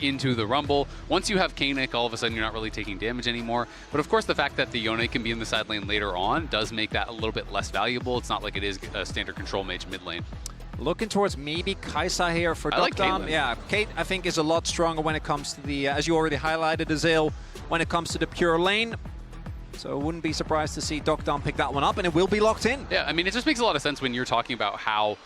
into the Rumble. Once you have Kainic, all of a sudden you're not really taking damage anymore. But of course, the fact that the Yone can be in the side lane later on does make that a little bit less valuable. It's not like it is a standard control mage mid lane. Looking towards maybe Kai'Sa here for deokdam. Like yeah, Kate, I think, is a lot stronger when it comes to the, as you already highlighted, Azir, when it comes to the pure lane. So wouldn't be surprised to see deokdam pick that one up, and it will be locked in. Yeah, I mean, it just makes a lot of sense when you're talking about how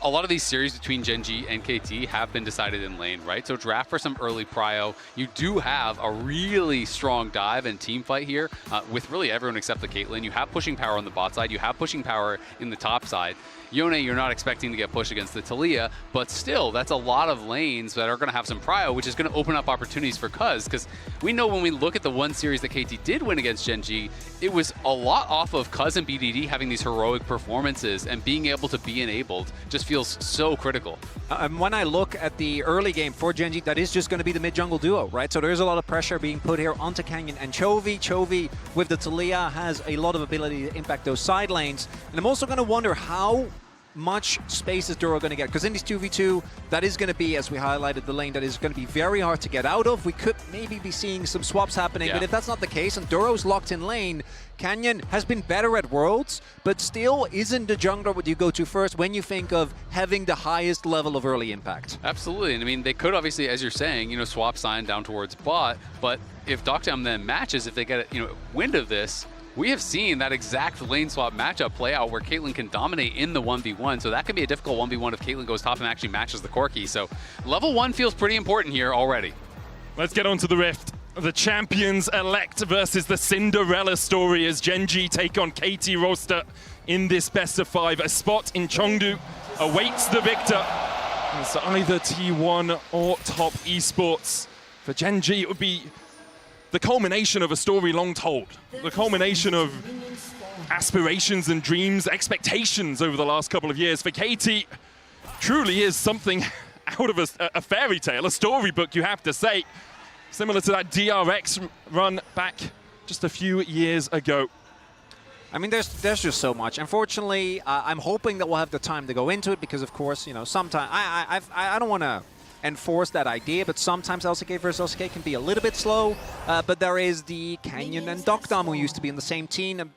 a lot of these series between Gen.G and KT have been decided in lane, right? So draft for some early prio. You do have a really strong dive and team fight here with really everyone except the Caitlyn. You have pushing power on the bot side. You have pushing power in the top side. Yone, you're not expecting to get pushed against the TALIYAH, but still, that's a lot of lanes that are going to have some prio, which is going to open up opportunities for Cuzz, because we know when we look at the one series that KT did win against Gen.G, it was a lot off of Cuzz and BDD having these heroic performances, and being able to be enabled just feels so critical. When I look at the early game for Gen.G, that is just going to be the mid-jungle duo, right? So there's a lot of pressure being put here onto Canyon and Chovy. Chovy, with the TALIYAH, has a lot of ability to impact those side lanes. And I'm also going to wonder how much space is Duro going to get, because in this 2v2, that is going to be, as we highlighted, the lane that is going to be very hard to get out of. We could maybe be seeing some swaps happening, but if that's not the case and Duro's locked in lane, Canyon has been better at Worlds, but still isn't the jungler what you go to first when you think of having the highest level of early impact. Absolutely, and I mean, they could obviously, as you're saying, you know, swap Sion down towards bot, but if deokdam then matches, if they get, you know, wind of this, we have seen that exact lane swap matchup play out where Caitlyn can dominate in the 1v1, so that could be a difficult 1v1 if Caitlyn goes top and actually matches the Corki. So level 1 feels pretty important here already. Let's get on to the Rift. The champions-elect versus the Cinderella story as Gen.G take on KT roster in this best of 5. A spot in Chengdu awaits the victor. It's either T1 or top Esports. For Gen.G, it would be the culmination of a story long told, the culmination of aspirations and dreams, expectations over the last couple of years. For KT, truly is something out of a fairy tale, a storybook, you have to say, similar to that DRX run back just a few years ago. I mean, there's just so much. Unfortunately, I'm hoping that we'll have the time to go into it because, of course, you know, sometimes I don't want to enforce that idea, but sometimes LCK versus LCK can be a little bit slow. But there is the Canyon and deokdam who used to be in the same team.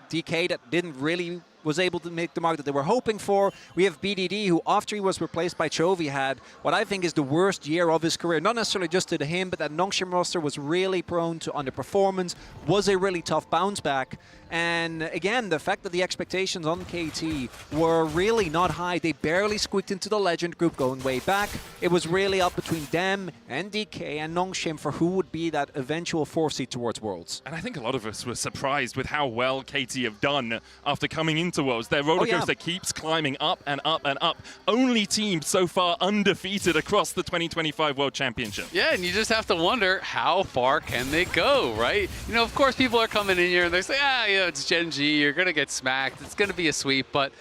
DK that didn't really was able to make the mark that they were hoping for. We have BDD, who after he was replaced by Chovy had what I think is the worst year of his career. Not necessarily just to him, but that Nongshim roster was really prone to underperformance, was a really tough bounce back. And again, the fact that the expectations on KT were really not high. They barely squeaked into the Legend group going way back. It was really up between them and DK and Nongshim for who would be that eventual 4th seed towards Worlds. And I think a lot of us were surprised with how well KT have done after coming into Worlds. Their roller coaster keeps climbing up and up and up. Only team so far undefeated across the 2025 World Championship. Yeah, and you just have to wonder, how far can they go, right? You know, of course, people are coming in here and they say, yeah, it's Gen.G, you're going to get smacked, it's going to be a sweep, but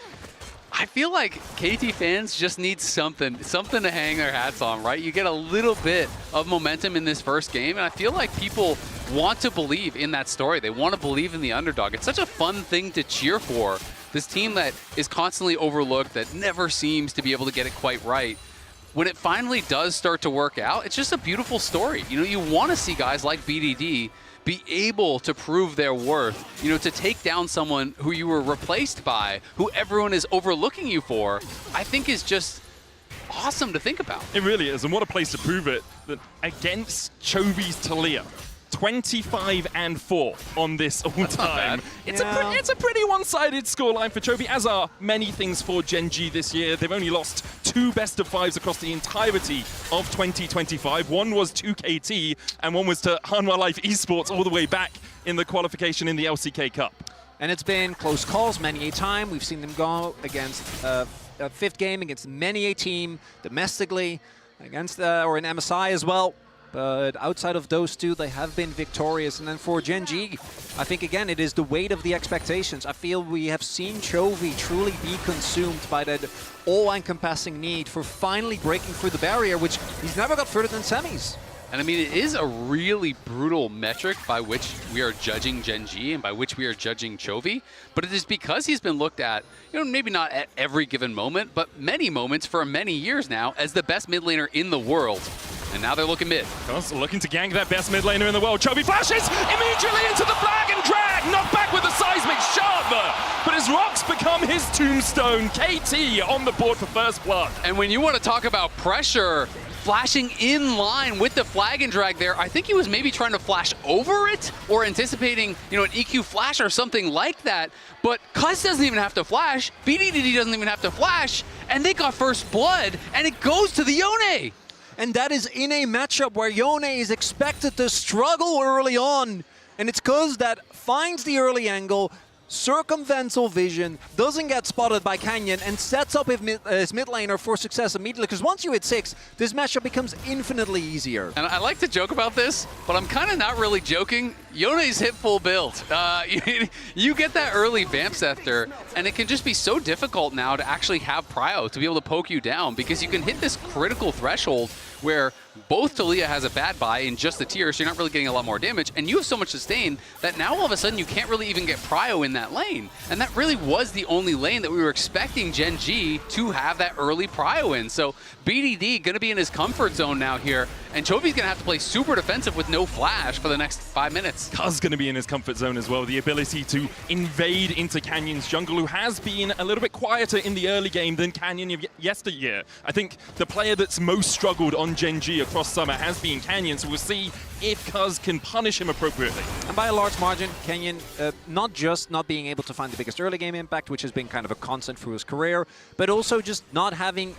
I feel like KT fans just need something to hang their hats on, right? You get a little bit of momentum in this first game, and I feel like people want to believe in that story. They want to believe in the underdog. It's such a fun thing to cheer for. This team that is constantly overlooked, that never seems to be able to get it quite right. When it finally does start to work out, it's just a beautiful story. You know, you want to see guys like BDD be able to prove their worth, you know, to take down someone who you were replaced by, who everyone is overlooking you for, I think is just awesome to think about. It really is, and what a place to prove it, that against Chovy's TALIYAH, 25-4 on this all time. It's a pretty one-sided scoreline for Chovy, as are many things for Gen.G this year. They've only lost 2 best of 5s across the entirety of 2025. One was to KT, and one was to Hanwha Life Esports all the way back in the qualification in the LCK Cup. And it's been close calls many a time. We've seen them go against a 5th game against many a team domestically, against or in MSI as well. But outside of those two, they have been victorious. And then for Gen.G, I think, again, it is the weight of the expectations. I feel we have seen Chovy truly be consumed by that all-encompassing need for finally breaking through the barrier, which he's never got further than semis. And I mean, it is a really brutal metric by which we are judging Gen.G and by which we are judging Chovy. But it is because he's been looked at, you know, maybe not at every given moment, but many moments for many years now as the best mid laner in the world. And now they're looking mid. Cuzz looking to gank that best mid laner in the world. Chovy flashes immediately into the flag and drag. Knocked back with the seismic shot, but his rocks become his tombstone. KT on the board for first blood. And when you want to talk about pressure, flashing in line with the flag and drag there, I think he was maybe trying to flash over it or anticipating, you know, an EQ flash or something like that. But Cuzz doesn't even have to flash, BDD doesn't even have to flash, and they got first blood, and it goes to the Yone. And that is in a matchup where Yone is expected to struggle early on. And it's Cuzz that finds the early angle, circumvents all vision, doesn't get spotted by Canyon, and sets up his mid laner for success immediately. Because once you hit 6, this matchup becomes infinitely easier. And I like to joke about this, but I'm kind of not really joking. Yone's hit full build. You get that early Vamp Scepter, and it can just be so difficult now to actually have Prio to be able to poke you down, because you can hit this critical threshold where both TALIYAH has a bad buy in just the tier, so you're not really getting a lot more damage, and you have so much sustain that now all of a sudden you can't really even get Prio in that lane. And that really was the only lane that we were expecting Gen.G to have that early Prio in. So BDD gonna be in his comfort zone now here, and Chovy's gonna have to play super defensive with no flash for the next 5 minutes. Cuzz going to be in his comfort zone as well. The ability to invade into Canyon's jungle, who has been a little bit quieter in the early game than Canyon of yesteryear. I think the player that's most struggled on Gen.G across summer has been Canyon, so we'll see if Cuzz can punish him appropriately. And by a large margin, Canyon not just not being able to find the biggest early game impact, which has been kind of a constant through his career, but also just not having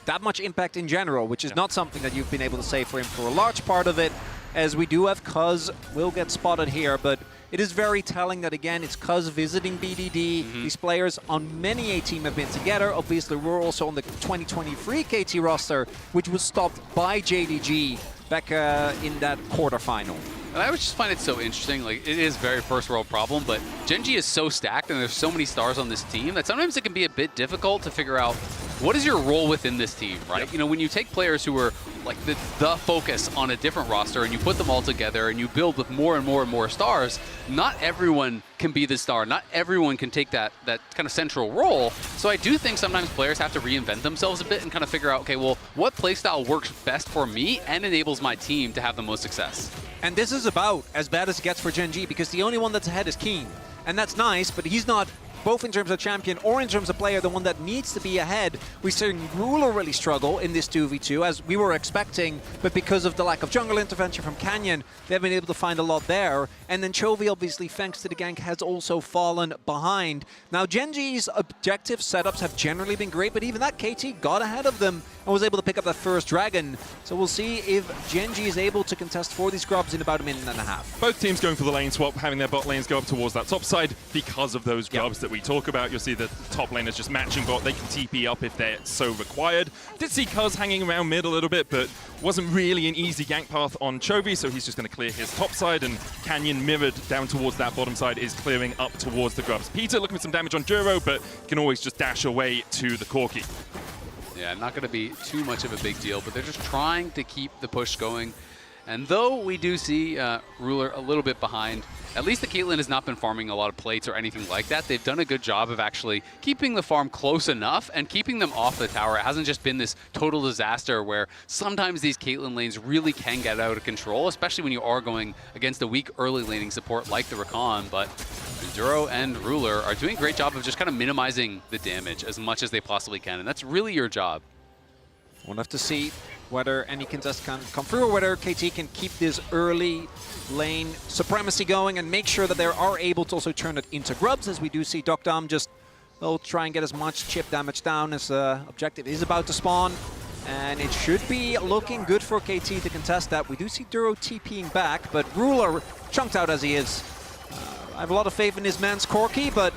that much impact in general, which is not something that you've been able to say for him for a large part of it, as we do have Cuzz will get spotted here, but it is very telling that, again, it's Cuzz visiting BDD. These players on many A team have been together. Obviously, we're also on the 2023 KT roster, which was stopped by JDG back in that quarterfinal. And I would just find it so interesting. Like, it is very first world problem, but Gen.G is so stacked and there's so many stars on this team that sometimes it can be a bit difficult to figure out what is your role within this team, right? Yep. You know, when you take players who are like the focus on a different roster and you put them all together and you build with more and more and more stars, not everyone can be the star. Not everyone can take that kind of central role. So I do think sometimes players have to reinvent themselves a bit and kind of figure out, okay, well, what playstyle works best for me and enables my team to have the most success? And this is about as bad as it gets for Gen.G, because the only one that's ahead is Kiin. And that's nice, but he's not, both in terms of champion or in terms of player, the one that needs to be ahead. We're seeing Ruler really struggle in this 2v2, as we were expecting, but because of the lack of jungle intervention from Canyon, they haven't been able to find a lot there. And then Chovy, obviously, thanks to the gank, has also fallen behind. Now, Gen.G's objective setups have generally been great, but even that, KT got ahead of them and was able to pick up that first dragon. So we'll see if Gen.G is able to contest for these grubs in about a minute and a half. Both teams going for the lane swap, having their bot lanes go up towards that top side because of those grubs that we talk about. You'll see the top lane is just matching bot. They can TP up if they're so required. Did see Cuzz hanging around mid a little bit, but wasn't really an easy gank path on Chovy, so he's just going to clear his top side, and Canyon mirrored down towards that bottom side is clearing up towards the grubs. Peter looking for some damage on Duro, but can always just dash away to the Corki. Yeah, not going to be too much of a big deal, but they're just trying to keep the push going. And though we do see Ruler a little bit behind, at least the Caitlyn has not been farming a lot of plates or anything like that. They've done a good job of actually keeping the farm close enough and keeping them off the tower. It hasn't just been this total disaster where sometimes these Caitlyn lanes really can get out of control, especially when you are going against a weak early laning support like the Rakan. But Duro and Ruler are doing a great job of just kind of minimizing the damage as much as they possibly can, and that's really your job. We'll have to see whether any contest can come through or whether KT can keep this early lane supremacy going and make sure that they are able to also turn it into grubs, as we do see deokdam just try and get as much chip damage down as objective is about to spawn. And it should be looking good for KT to contest that. We do see Duro TPing back, but Ruler, chunked out as he is. I have a lot of faith in his man's Corki, but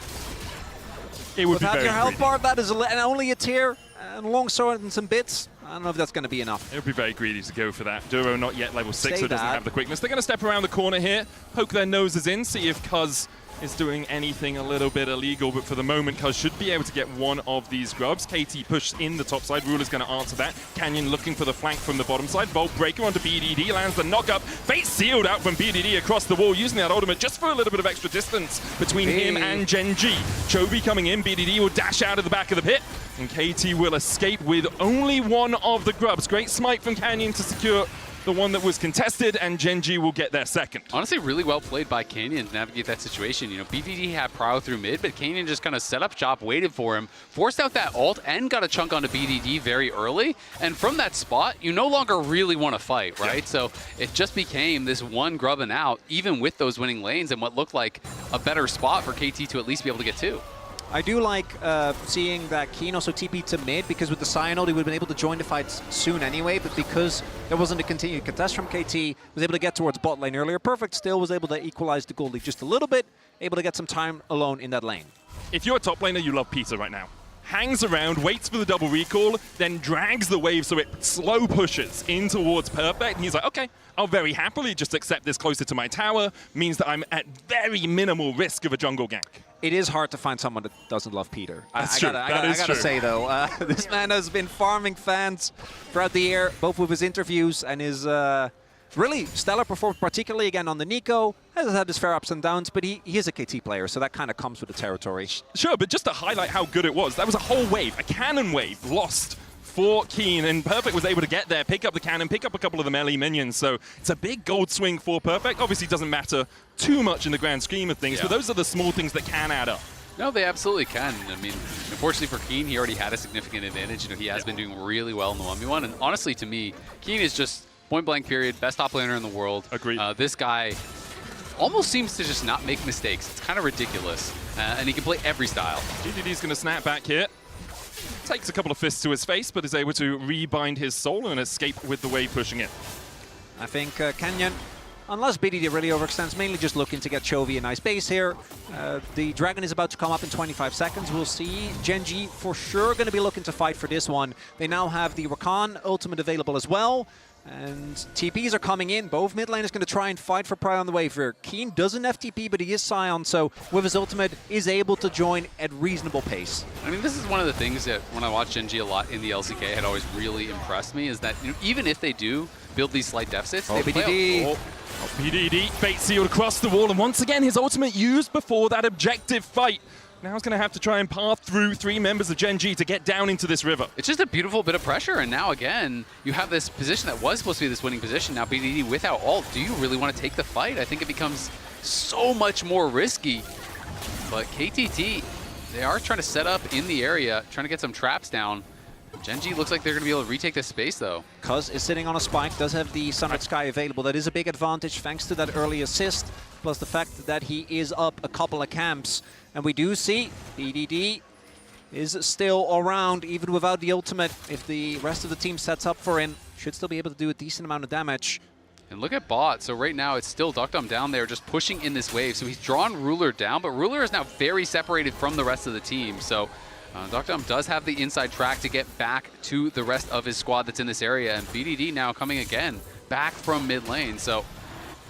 it would without be your health greedy. bar, that is only a tier, and longsword and some bits. I don't know if that's going to be enough. It would be very greedy to go for that. Duro not yet level 6, Say so doesn't that. have the quickness. They're going to step around the corner here, poke their noses in, see if Cuzz is doing anything a little bit illegal, but for the moment, Cuzz should be able to get one of these grubs. KT pushed in the top side. Ruler's going to answer that. Canyon looking for the flank from the bottom side. Bolt breaker onto BDD, lands the knock-up. Fate sealed out from BDD across the wall, using that ultimate just for a little bit of extra distance between him and Gen.G. Chovy coming in. BDD will dash out of the back of the pit, and KT will escape with only one of the grubs. Great smite from Canyon to secure the one that was contested, and Gen.G will get their second. Honestly, really well played by Canyon to navigate that situation. You know, BDD had Prio through mid, but Canyon just kind of set up shop, waited for him, forced out that ult, and got a chunk onto BDD very early. And from that spot, you no longer really want to fight, right? Yeah. So it just became this one grubbing out, even with those winning lanes and what looked like a better spot for KT to at least be able to get to. I do like seeing that Kiin also TP to mid, because with the Sion ult, he would have been able to join the fights soon anyway, but because there wasn't a continued contest from KT, was able to get towards bot lane earlier. Perfect still was able to equalize the gold lead just a little bit, able to get some time alone in that lane. If you're a top laner, you love Peter right now. Hangs around, waits for the double recall, then drags the wave so it slow pushes in towards Perfect, and he's like, okay, I'll very happily just accept this closer to my tower, means that I'm at very minimal risk of a jungle gank. It is hard to find someone that doesn't love Peter. That's true. I gotta say, though, this man has been farming fans throughout the year, both with his interviews and his really stellar performance, particularly again on the Neeko. Has had his fair ups and downs, but he is a KT player, so that kind of comes with the territory. Sure, but just to highlight how good it was, that was a whole wave, a cannon wave lost for Kiin, and Perfect was able to get there, pick up the cannon, pick up a couple of the melee minions, so it's a big gold swing for Perfect. Obviously doesn't matter too much in the grand scheme of things, but those are the small things that can add up. No, they absolutely can. I mean, unfortunately for Kiin, he already had a significant advantage. You know, he has been doing really well in the 1v1, and honestly to me, Kiin is just point blank period, best top laner in the world. Agreed. This guy almost seems to just not make mistakes. It's kind of ridiculous, and he can play every style. GDD's going to snap back here. Takes a couple of fists to his face, but is able to rebind his soul and escape with the wave pushing it. I think Canyon, unless BDD really overextends, mainly just looking to get Chovy a nice base here. The Dragon is about to come up in 25 seconds. We'll see. Gen.G for sure going to be looking to fight for this one. They now have the Rakan ultimate available as well. And TPs are coming in. Both mid laners going to try and fight for Prio on the wave here. Kiin doesn't FTP, but he is Sion, so with his ultimate, is able to join at reasonable pace. I mean, this is one of the things that when I watch Gen.G a lot in the LCK had always really impressed me, is that, you know, even if they do build these slight deficits, they BDD. BDD, fate sealed across the wall, and once again his ultimate used before that objective fight. Now he's going to have to try and path through 3 members of Gen.G to get down into this river. It's just a beautiful bit of pressure, and now again, you have this position that was supposed to be this winning position. Now BDD without ult, do you really want to take the fight? I think it becomes so much more risky. But KTT, they are trying to set up in the area, trying to get some traps down. Gen.G looks like they're going to be able to retake this space, though. Cuzz is sitting on a spike, does have the Sunrise Sky available. That is a big advantage thanks to that early assist, plus the fact that he is up a couple of camps. And we do see BDD is still around, even without the ultimate. If the rest of the team sets up for him, should still be able to do a decent amount of damage. And look at bot. So right now it's still deokdam down there just pushing in this wave. So he's drawn Ruler down, but Ruler is now very separated from the rest of the team. So deokdam does have the inside track to get back to the rest of his squad that's in this area. And BDD now coming again back from mid lane. So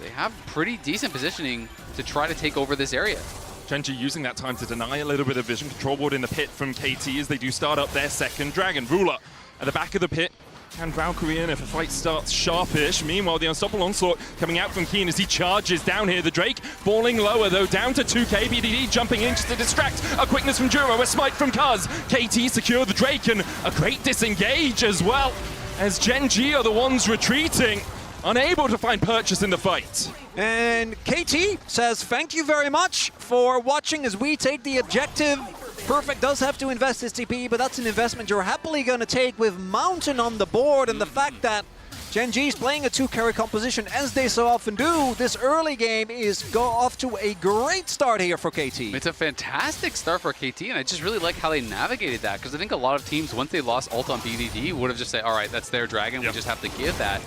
they have pretty decent positioning to try to take over this area. Gen.G using that time to deny a little bit of vision control ward in the pit from KT as they do start up their second dragon. Ruler at the back of the pit. Can Valkyrie in if a fight starts sharpish. Meanwhile, the unstoppable onslaught coming out from Kiin as he charges down here. The Drake falling lower, though, down to 2k. BDD jumping in just to distract. A quickness from Duro, a smite from Cuzz. KT secure the Drake, and a great disengage as well, as Gen.G are the ones retreating, unable to find purchase in the fight. And KT says thank you very much for watching as we take the objective. Perfect does have to invest his TP, but that's an investment you're happily going to take with Mountain on the board, and the fact that Gen.G is playing a 2-carry composition, as they so often do. This early game is off to a great start here for KT. It's a fantastic start for KT, and I just really like how they navigated that, because I think a lot of teams, once they lost ult on BDD, would have just said, all right, that's their dragon, we just have to give that.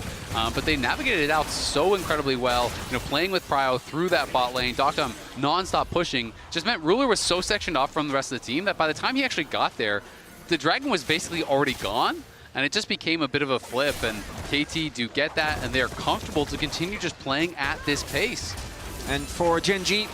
But they navigated it out so incredibly well, you know, playing with Prio through that bot lane. deokdam non-stop pushing just meant Ruler was so sectioned off from the rest of the team that by the time he actually got there, the dragon was basically already gone. And it just became a bit of a flip, and KT do get that, and they're comfortable to continue just playing at this pace. And for Gen.G,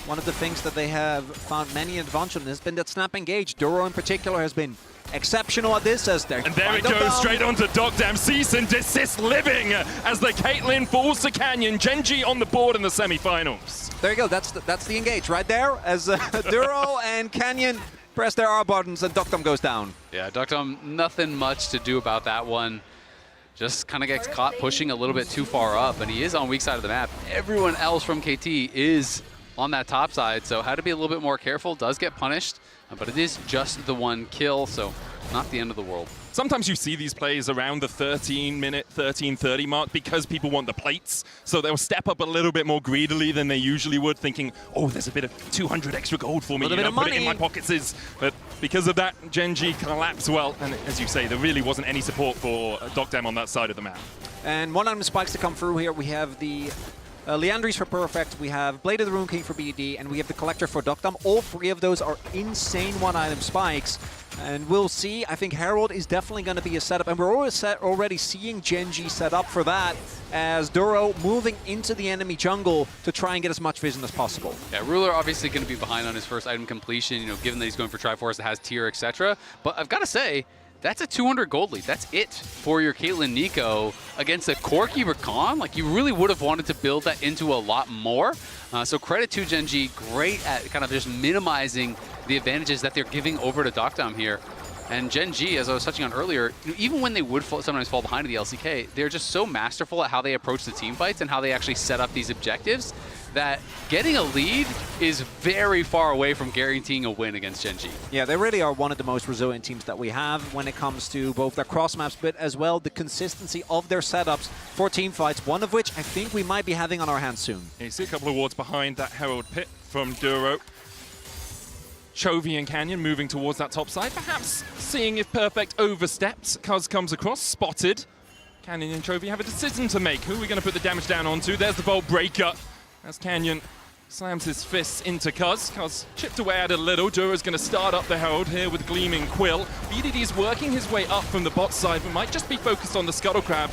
one of the things that they have found many advantage on has been that snap engage. Duro in particular has been exceptional at this, as they're... And there it goes, straight onto deokdam. Cease and desist living as the Caitlyn falls to Canyon. Gen.G on the board in the semifinals. There you go, that's the engage right there, as Duro and Canyon press their R buttons and deokdam goes down. Yeah, deokdam, nothing much to do about that one. just kind of gets caught pushing a little bit too far up, and he is on weak side of the map. Everyone else from KT is on that top side, so had to be a little bit more careful. Does get punished, but it is just the one kill, so not the end of the world. Sometimes you see these plays around the 13-minute, 13:30 mark because people want the plates. So they'll step up a little bit more greedily than they usually would, thinking, oh, there's a bit of 200 extra gold for me, bit of put it money in my pockets. But because of that, Gen.G collapsed well. And as you say, there really wasn't any support for deokdam on that side of the map. And one item spikes to come through here. We have the Liandry's for Perfect, we have Blade of the Rune King for BD, and we have the Collector for deokdam. All three of those are insane one-item spikes. And we'll see. I think Herald is definitely going to be a setup, and we're already seeing Gen.G set up for that as Duro moving into the enemy jungle to try and get as much vision as possible. Yeah, Ruler obviously going to be behind on his first item completion, you know, given that he's going for Triforce that has tier, etc. But I've got to say, that's a 200 gold lead. That's it for your Caitlyn Neeko against a CORKI Rakan. Like, you really would have wanted to build that into a lot more. So credit to Gen.G, great at kind of just minimizing the advantages that they're giving over to deokdam here. And Gen.G, as I was touching on earlier, you know, even when they would sometimes fall behind in the LCK, they're just so masterful at how they approach the team fights and how they actually set up these objectives that getting a lead is very far away from guaranteeing a win against Gen.G. Yeah, they really are one of the most resilient teams that we have when it comes to both their cross maps, but as well the consistency of their setups for team fights, one of which I think we might be having on our hands soon. You see a couple of wards behind that Herald pit from Duro. Chovy and Canyon moving towards that top side, perhaps seeing if Perfect oversteps. Cuzz comes across, spotted. Canyon and Chovy have a decision to make. Who are we going to put the damage down onto? There's the Bolt Breaker. As Canyon slams his fists into Cuzz. Cuzz chipped away at it a little. Duro's going to start up the Herald here with Gleaming Quill. BDD's working his way up from the bot side, but might just be focused on the Scuttle Crab.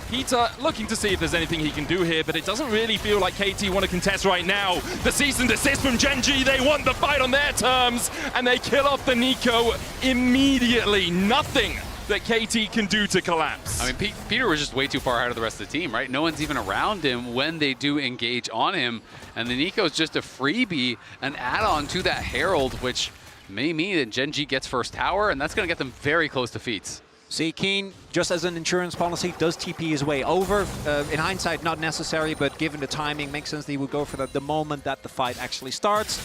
Peter looking to see if there's anything he can do here, but it doesn't really feel like KT want to contest right now. The cease and desist from Gen.G, they want the fight on their terms, and they kill off the Neeko immediately. Nothing that KT can do to collapse. I mean, Peter was just way too far ahead of the rest of the team, right? No one's even around him when they do engage on him, and the Neeko's just a freebie, an add-on to that Herald, which may mean that Gen.G gets first tower, and that's going to get them very close to feats. See, Kiin, just as an insurance policy, does TP his way over. In hindsight, not necessary, but given the timing, makes sense that he would go for that the moment that the fight actually starts.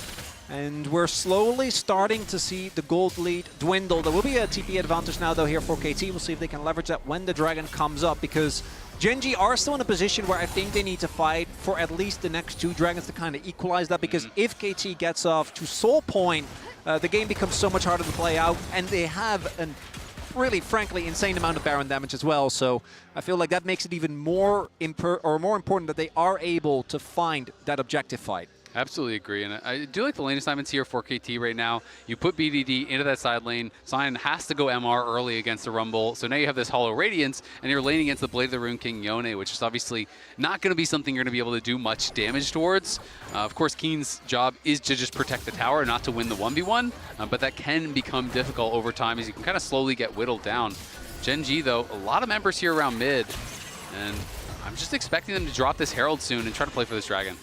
And we're slowly starting to see the gold lead dwindle. There will be a TP advantage now, though, here for KT. We'll see if they can leverage that when the Dragon comes up, because Gen.G are still in a position where I think they need to fight for at least the next two Dragons to kind of equalize that, because if KT gets off to Soul Point, the game becomes so much harder to play out, and they have an really, frankly, insane amount of Baron damage as well. So I feel like that makes it even more important that they are able to find that objective fight. Absolutely agree, and I do like the lane assignments here for KT right now. You put BDD into that side lane. Sion has to go MR early against the Rumble, so now you have this Hollow Radiance, and you're laning against the Blade of the Rune King Yone, which is obviously not going to be something you're going to be able to do much damage towards. Of course, Kiin's job is to just protect the tower, not to win the 1v1, but that can become difficult over time as you can kind of slowly get whittled down. Gen.G, though, a lot of members here around mid, and I'm just expecting them to drop this Herald soon and try to play for this Dragon.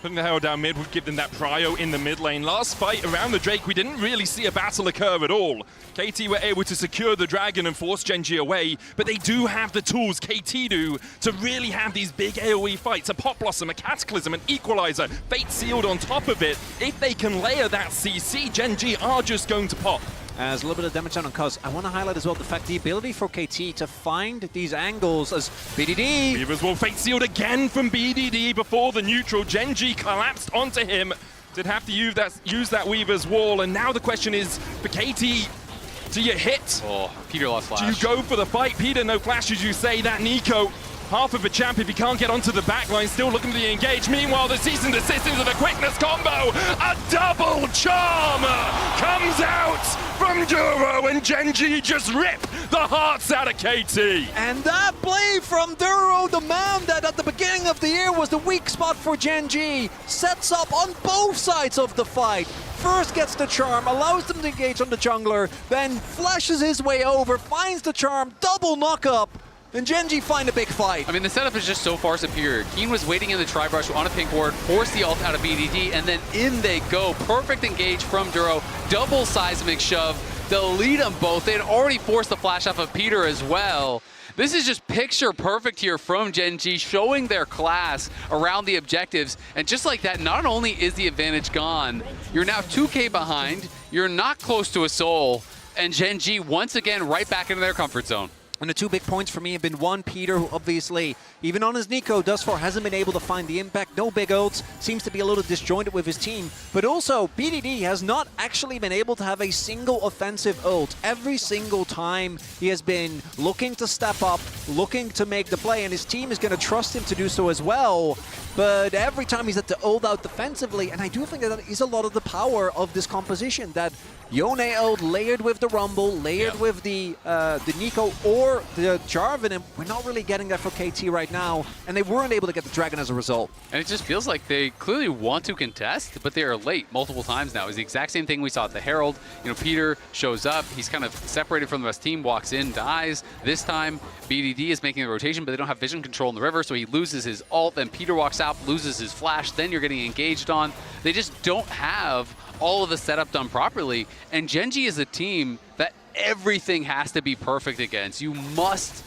Putting the Herald down mid would give them that prio in the mid lane. Last fight around the Drake, we didn't really see a battle occur at all. KT were able to secure the Dragon and force Gen.G away, but they do have the tools, KT do, to really have these big AoE fights. A Pot Blossom, a Cataclysm, an Equalizer, Fate Sealed on top of it. If they can layer that CC, Gen.G are just going to pop. As a little bit of damage down on Cuzz, I want to highlight as well the fact the ability for KT to find these angles as BDD. Weavers will Fate Sealed again from BDD before the neutral. Gen.G collapsed onto him. Did have to use that Weaver's Wall, and now the question is, for KT, do you hit? Oh, Peter lost flash. Do you go for the fight? Peter, no flash, as you say. That Neeko, half of a champ if he can't get onto the backline, still looking to be engaged. Meanwhile, the cease and desist into the quickness combo. A double charm comes out from Duro, and Gen.G just rip the hearts out of KT. And that play from Duro, the man that at the beginning of the year was the weak spot for Gen.G, sets up on both sides of the fight. First gets the charm, allows them to engage on the jungler, then flashes his way over, finds the charm, double knock up, and Gen.G find a big fight. I mean, the setup is just so far superior. Kiin was waiting in the tri-brush on a pink ward, forced the ult out of BDD, and then in they go. Perfect engage from Duro, double seismic shove. They'll lead them both. They had already forced the flash off of Peter as well. This is just picture perfect here from Gen.G, showing their class around the objectives. And just like that, not only is the advantage gone, you're now 2K behind, you're not close to a soul, and Gen.G once again right back into their comfort zone. And the 2 big points for me have been one, Peter, who obviously, even on his Neeko, thus far hasn't been able to find the impact. No big ults, seems to be a little disjointed with his team. But also, BDD has not actually been able to have a single offensive ult. Every single time he has been looking to step up, looking to make the play, and his team is going to trust him to do so as well. But every time he's had to ult out defensively, and I do think that is a lot of the power of this composition, that Yone ult layered with the Rumble, layered with the Neeko or the Jarvan, and we're not really getting that for KT right now, and they weren't able to get the Dragon as a result. And it just feels like they clearly want to contest, but they are late multiple times now. It's the exact same thing we saw at the Herald. You know, Peter shows up, he's kind of separated from the rest of the team, walks in, dies. This time, BDD is making the rotation, but they don't have vision control in the river, so he loses his ult, then Peter walks out, loses his flash, then you're getting engaged on. They just don't have all of the setup done properly, and Gen.G is a team that everything has to be perfect against. You must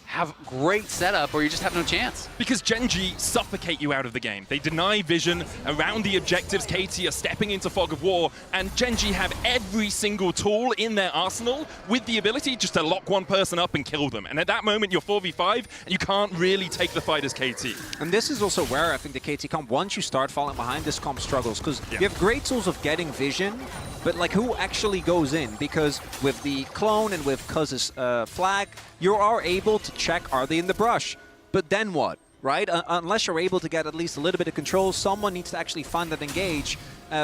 have great setup or you just have no chance. Because Gen.G suffocate you out of the game. They deny vision around the objectives. KT are stepping into fog of war, and Gen.G have every single tool in their arsenal with the ability just to lock one person up and kill them. And at that moment, you're 4v5, and you can't really take the fight as KT. And this is also where I think the KT comp, once you start falling behind, this comp struggles, because you have great tools of getting vision, but like who actually goes in? Because with the clone and with Cuzz's flag, you are able to check, are they in the brush? But then what, right? Unless you're able to get at least a little bit of control, someone needs to actually find that engage,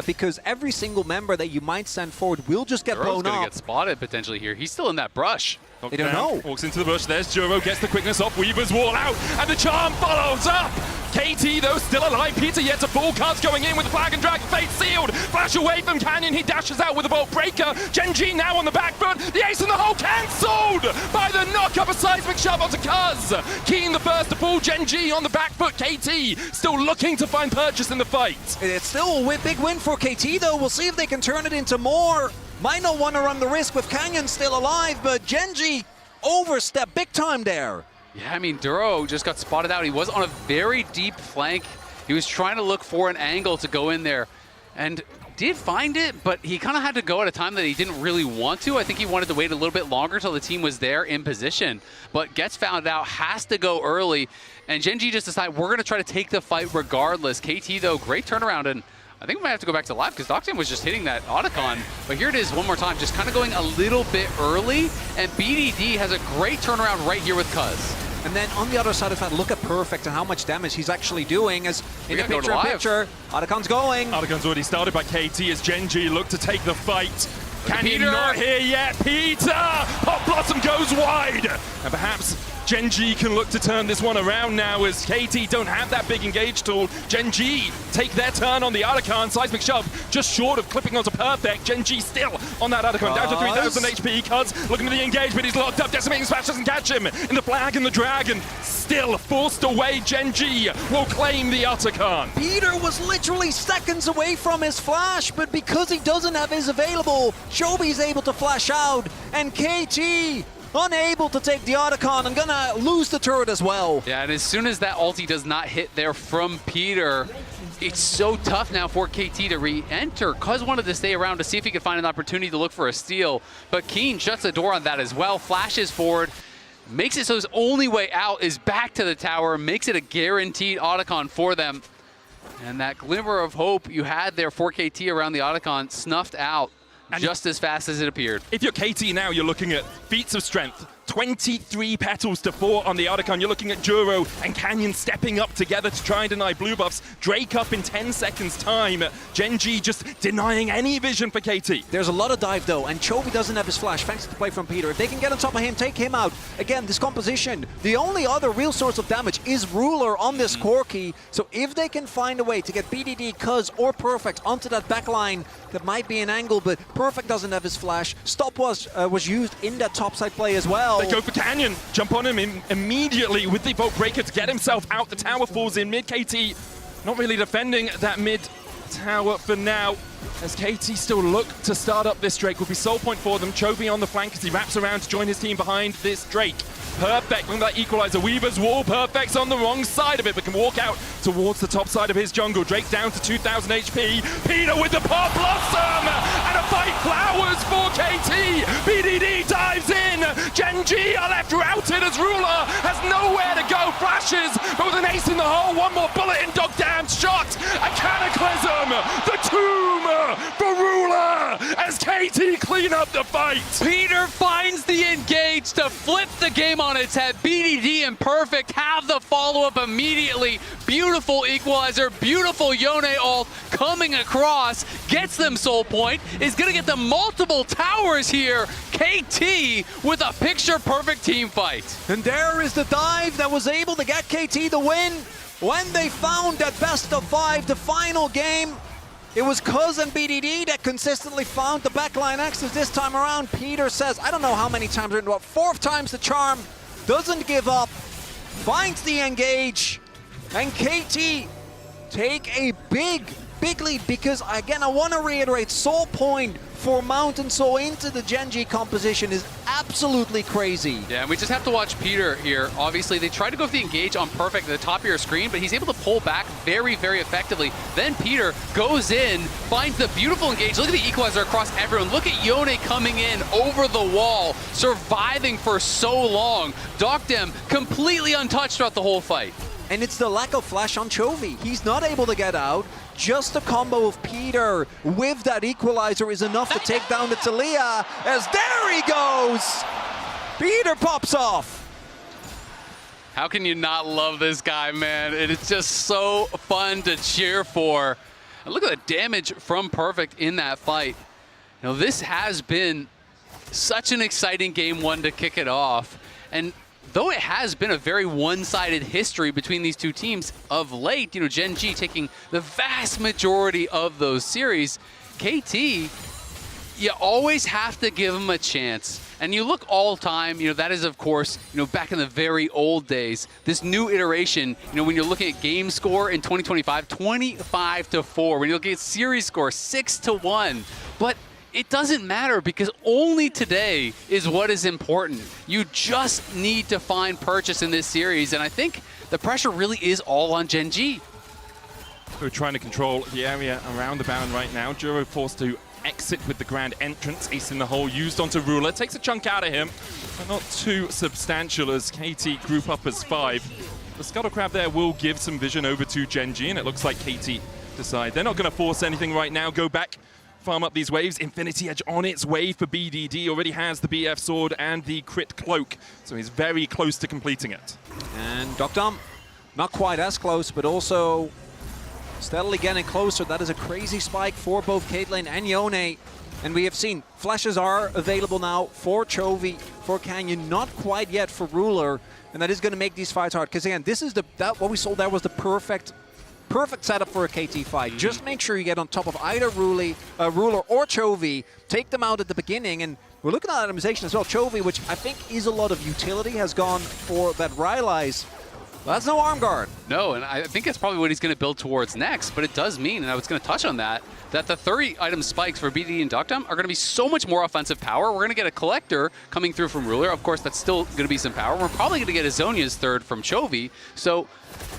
because every single member that you might send forward will just get blown up. Going to get spotted potentially here. He's still in that brush. They don't know. Walks into the bush. There's Duro, gets the quickness off. Weaver's wall out, and the charm follows up. KT, though, still alive. Peter yet to fall. Cuzz going in with the flag and drag. Fate sealed. Flash away from Canyon. He dashes out with a bolt breaker. Gen.G now on the back foot. The ace in the hole cancelled by the knock up a seismic shove onto Cuzz. Kiin the first to fall. Gen.G on the back foot. KT still looking to find purchase in the fight. It's still a big win for KT, though. We'll see if they can turn it into more. Might not want to run the risk with Canyon still alive, but Gen.G overstep big time there. Yeah, I mean, Duro just got spotted out. He was on a very deep flank. He was trying to look for an angle to go in there and did find it, but he kind of had to go at a time that he didn't really want to. I think he wanted to wait a little bit longer till the team was there in position, but gets found out, has to go early, and Gen.G just decided we're going to try to take the fight regardless. KT, though, great turnaround, and I think we might have to go back to live because deokdam was just hitting that Otacon. But here it is one more time, just kind of going a little bit early. And BDD has a great turnaround right here with Cuzz. And then on the other side of that, look at Perfect and how much damage he's actually doing. As in the picture, Otacon's going. Otacon's already started by KT as Gen.G look to take the fight. Canyon Peter. Not here yet. Peter! Pop Blossom goes wide. And perhaps Gen.G can look to turn this one around now as KT don't have that big engage tool. Gen.G take their turn on the Otacon. Seismic shove just short of clipping onto Perfect. Gen.G still on that Otacon. Down to 3,000 HP. Cuzz looking for the engagement. He's locked up. Decimating Smash doesn't catch him. In the flag and the dragon. Still forced away. Gen.G will claim the Otacon. Peter was literally seconds away from his flash, but because he doesn't have his available, Chovy's able to flash out, and KT unable to take the Otacon and gonna lose the turret as well. Yeah, and as soon as that ulti does not hit there from Peter, it's so tough now for KT to re-enter. Cuzz wanted to stay around to see if he could find an opportunity to look for a steal, but Kiin shuts the door on that as well, flashes forward, makes it so his only way out is back to the tower, makes it a guaranteed Otacon for them. And that glimmer of hope you had there for KT around the Otacon snuffed out just as fast as it appeared. If you're KT now, you're looking at feats of strength. 23 petals to 4 on the Otacon. You're looking at Duro and Canyon stepping up together to try and deny blue buffs. Drake up in 10 seconds time. Gen.G just denying any vision for KT. There's a lot of dive though, and Chovy doesn't have his flash thanks to the play from Peter. If they can get on top of him, take him out. Again, this composition, the only other real source of damage is Ruler on this Corki. So if they can find a way to get BDD, Cuzz, or Perfect onto that back line, that might be an angle, but Perfect doesn't have his flash. Stop was used in that topside play as well. They go for Canyon, jump on him immediately with the Bolt Breaker to get himself out. The tower falls in mid. KT not really defending that mid tower for now, as KT still look to start up this Drake. Will be soul point for them. Chovy on the flank as he wraps around to join his team behind this Drake. Perfect with that equalizer. Weaver's wall, Perfect's on the wrong side of it, but can walk out towards the top side of his jungle. Drake down to 2,000 HP. Peter with the pop blossom, and a fight flowers for KT. BDD dives in. Gen.G are left routed as Ruler has nowhere to go. Flashes, but with an ace in the hole, one more bullet in deokdam's shot. A cataclysm, the tomb for Ruler as KT clean up the fight. Peter finds the engage to flip the game on its head. BDD and Perfect have the follow-up immediately. Beautiful equalizer, beautiful Yone ult coming across, gets them soul point, is gonna get them multiple towers here. KT with a picture-perfect team fight. And there is the dive that was able to get KT the win. When they found that best of 5, the final game, it was Cuzz and BDD that consistently found the backline access this time around. Peter says, I don't know how many times, about 4th time's the charm, doesn't give up, finds the engage, and KT take a big lead because, again, I want to reiterate, soul point for Mountain Soul into the Gen.G composition is absolutely crazy. Yeah, and we just have to watch Peter here. Obviously, they tried to go for the engage on Perfect at the top of your screen, but he's able to pull back very, very effectively. Then Peter goes in, finds the beautiful engage. Look at the equalizer across everyone. Look at Yone coming in over the wall, surviving for so long. deokdam completely untouched throughout the whole fight. And it's the lack of flash on Chovy. He's not able to get out. Just a combo of Peter with that equalizer is enough to take down the TALIYAH, as there he goes! Peter pops off. How can you not love this guy, man? It is just so fun to cheer for. And look at the damage from Perfect in that fight. You know, this has been such an exciting game one to kick it off. And though it has been a very one-sided history between these two teams of late, you know, Gen.G taking the vast majority of those series, KT, you always have to give them a chance. And you look all time, you know, that is, of course, you know, back in the very old days. This new iteration, you know, when you're looking at game score in 2025, 25-4. When you look at series score, 6-1. But it doesn't matter because only today is what is important. You just need to find purchase in this series, and I think the pressure really is all on Gen.G. We're trying to control the area around the Baron right now. Duro forced to exit with the grand entrance. Ace in the hole used onto Ruler. Takes a chunk out of him, but not too substantial as KT group up as 5. The Scuttle Crab there will give some vision over to Gen.G, and it looks like KT decide they're not going to force anything right now. Go back, farm up these waves. Infinity Edge on its way for BDD. Already has the BF Sword and the Crit Cloak, so he's very close to completing it. And deokdam, not quite as close, but also steadily getting closer. That is a crazy spike for both Caitlyn and Yone. And we have seen flashes are available now for Chovy, for Canyon, not quite yet for Ruler. And that is going to make these fights hard. Because again, this is what we saw there was the perfect setup for a KT fight. Just make sure you get on top of either Ruler or Chovy, take them out at the beginning, and we're looking at itemization as well. Chovy, which I think is a lot of utility, has gone for that Rylai's. Well, that's no arm guard. No, and I think that's probably what he's going to build towards next, but it does mean, and I was going to touch on that the 30 item spikes for BDD and deokdam are going to be so much more offensive power. We're going to get a collector coming through from Ruler. Of course, that's still going to be some power. We're probably going to get a Zhonya's third from Chovy. So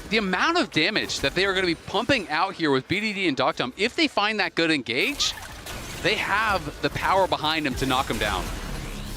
the amount of damage that they are going to be pumping out here with BDD and deokdam, if they find that good engage, they have the power behind them to knock them down.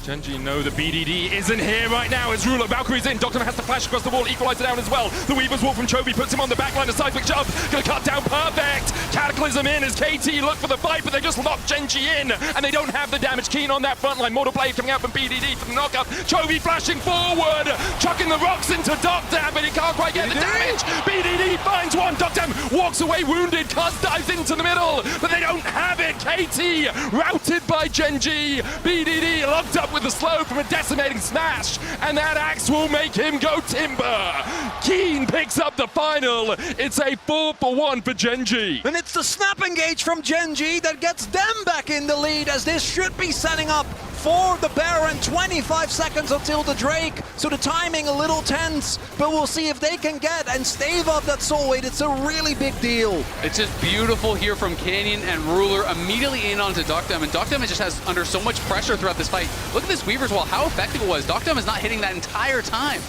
Gen.G know the BDD isn't here right now as Ruler. Valkyrie's in. deokdam has to flash across the wall. Equalizer down as well. The Weaver's Wall from Chovy puts him on the back line. A cyclic shove. Gonna cut down Perfect. Cataclysm in as KT look for the fight, but they just lock Gen.G in. And they don't have the damage. Kiin on that front line. Mortal Blade coming out from BDD for the knockup. Chovy flashing forward. Chucking the rocks into deokdam, but he can't quite get the damage. BDD finds one. deokdam walks away wounded. Cuzz dives into the middle, but they don't have it. KT routed by Gen.G. BDD locked up with the slow from a decimating smash, and that axe will make him go timber. Kiin picks up the final. It's a 4-for-1 for Gen.G. And it's the snap engage from Gen.G that gets them back in the lead, as this should be setting up for the Baron. 25 seconds until the Drake, so the timing a little tense, but we'll see if they can get and stave off that soul weight. It's a really big deal. It's just beautiful here from Canyon and Ruler immediately in onto deokdam, and deokdam just has under so much pressure throughout this fight. Look at this Weaver's Wall, how effective it was. deokdam is not hitting that entire time.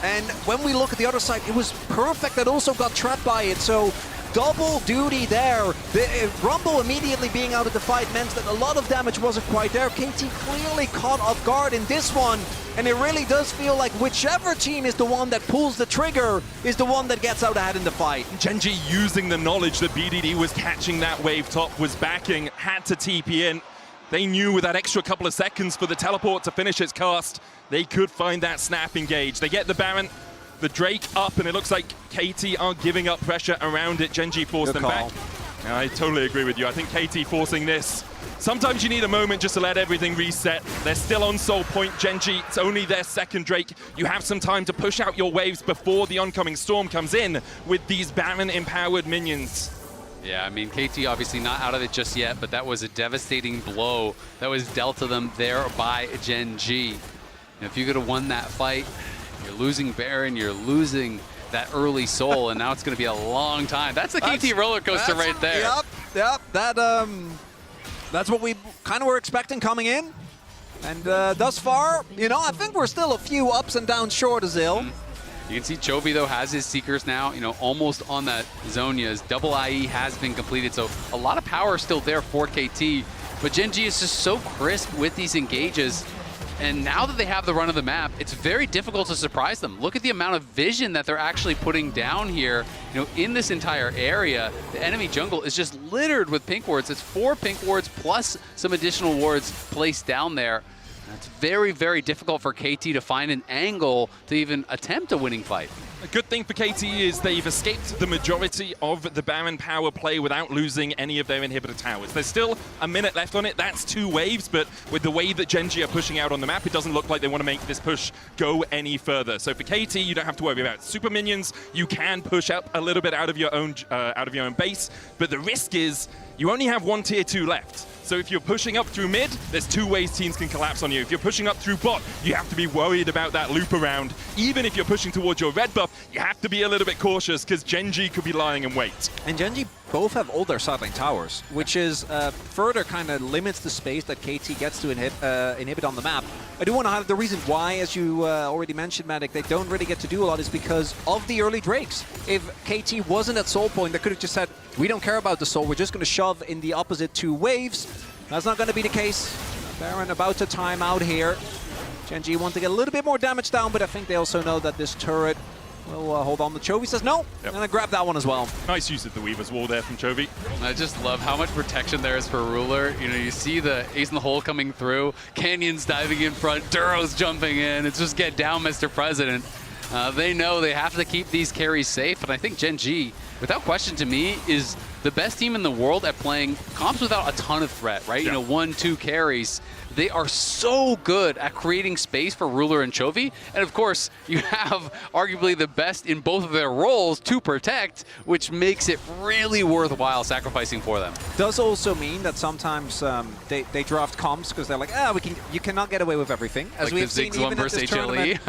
And when we look at the other side, it was perfect that also got trapped by it, so double duty there. The Rumble immediately being out of the fight meant that a lot of damage wasn't quite there. KT clearly caught off guard in this one, and it really does feel like whichever team is the one that pulls the trigger is the one that gets out ahead in the fight. Gen.G using the knowledge that BDD was catching that wave top, was backing, had to TP in. They knew with that extra couple of seconds for the teleport to finish its cast, they could find that snap engage. They get the Baron, the Drake up, and it looks like KT are giving up pressure around it. Gen.G forced them back. Yeah, I totally agree with you. I think KT forcing this. Sometimes you need a moment just to let everything reset. They're still on soul point. Gen.G, it's only their second Drake. You have some time to push out your waves before the oncoming storm comes in with these Baron-empowered minions. Yeah, I mean, KT obviously not out of it just yet, but that was a devastating blow that was dealt to them there by Gen.G. And if you could have won that fight, you're losing Baron, you're losing that early soul, and now it's going to be a long time. That's the KT roller coaster right there. Yep. That's what we kind of were expecting coming in. And thus far, you know, I think we're still a few ups and downs short of Zil. You can see Chovy, though, has his Seekers now, you know, almost on that Zhonya's. Double IE has been completed, so a lot of power still there for KT. But Gen.G is just so crisp with these engages. And now that they have the run of the map, it's very difficult to surprise them. Look at the amount of vision that they're actually putting down here. You know, in this entire area, the enemy jungle is just littered with pink wards. It's 4 pink wards plus some additional wards placed down there. It's very, very difficult for KT to find an angle to even attempt a winning fight. A good thing for KT is they've escaped the majority of the Baron power play without losing any of their inhibitor towers. There's still a minute left on it. That's 2 waves, but with the way that Gen.G are pushing out on the map, it doesn't look like they want to make this push go any further. So for KT, you don't have to worry about super minions. You can push up a little bit out of your own base, but the risk is you only have 1 tier 2 left. So if you're pushing up through mid, there's 2 ways teams can collapse on you. If you're pushing up through bot, you have to be worried about that loop around. Even if you're pushing towards your red buff, you have to be a little bit cautious because Gen.G could be lying in wait. And Gen.G both have all their side lane towers, which is further kind of limits the space that KT gets to inhibit on the map. I do want to highlight the reason why, as you already mentioned, Matic, they don't really get to do a lot is because of the early Drakes. If KT wasn't at soul point, they could have just said, we don't care about the soul, we're just going to shove in the opposite 2 waves. That's not going to be the case. Baron about to time out here. Gen.G want to get a little bit more damage down, but I think they also know that this turret will hold on. The Chovy says no, and I grab that one as well. Nice use of the Weaver's Wall there from Chovy. I just love how much protection there is for Ruler. You know, you see the ace in the hole coming through, Canyon's diving in front, Duro's jumping in. It's just get down, Mr. President. They know they have to keep these carries safe, and I think Gen.G, without question to me, is the best team in the world at playing comps without a ton of threat, right? You know, 1-2 carries. They are so good at creating space for Ruler and Chovy. And of course, you have arguably the best in both of their roles to protect, which makes it really worthwhile sacrificing for them. Does also mean that sometimes they draft comps because they're like, you cannot get away with everything. As like we've seen even at this tournament.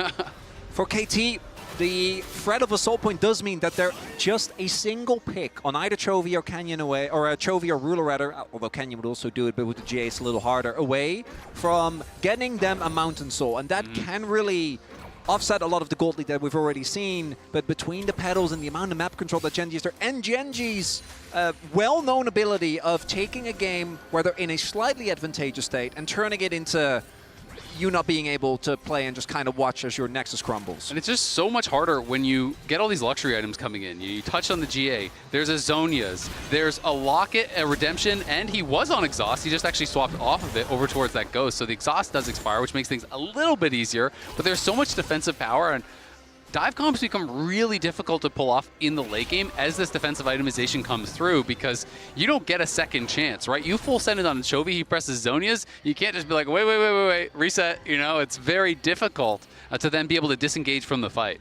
For KT, the threat of a soul point does mean that they're just a single pick on either Chovy or Canyon away, or Chovy or Ruler rather, although Canyon would also do it, but with the GA it's a little harder, away from getting them a mountain soul. And that can really offset a lot of the gold lead that we've already seen, but between the pedals and the amount of map control that Gen.G is there, and Gen.G's well-known ability of taking a game where they're in a slightly advantageous state and turning it into you not being able to play and just kind of watch as your Nexus crumbles. And it's just so much harder when you get all these luxury items coming in. You touch on the GA, there's a Zhonya's, there's a Locket, a Redemption, and he was on Exhaust. He just actually swapped off of it over towards that Ghost. So the Exhaust does expire, which makes things a little bit easier, but there's so much defensive power, and dive comps become really difficult to pull off in the late game as this defensive itemization comes through because you don't get a second chance, right? You full send it on Chovy, he presses Zhonya's. You can't just be like, wait, reset. You know, it's very difficult to then be able to disengage from the fight.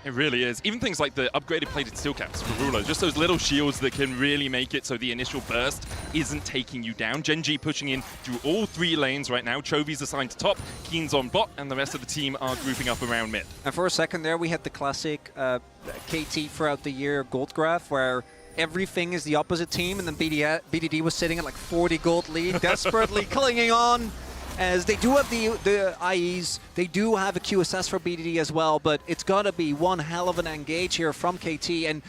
It really is. Even things like the upgraded plated steel caps for Ruler, just those little shields that can really make it so the initial burst isn't taking you down. Gen.G pushing in through all 3 lanes right now. Chovy's assigned to top, Kiin's on bot, and the rest of the team are grouping up around mid. And for a second there, we had the classic KT throughout the year gold graph where everything is the opposite team, and then BDD was sitting at like 40 gold lead, desperately clinging on. As they do have the IEs, they do have a QSS for BDD as well, but it's gotta be one hell of an engage here from KT, and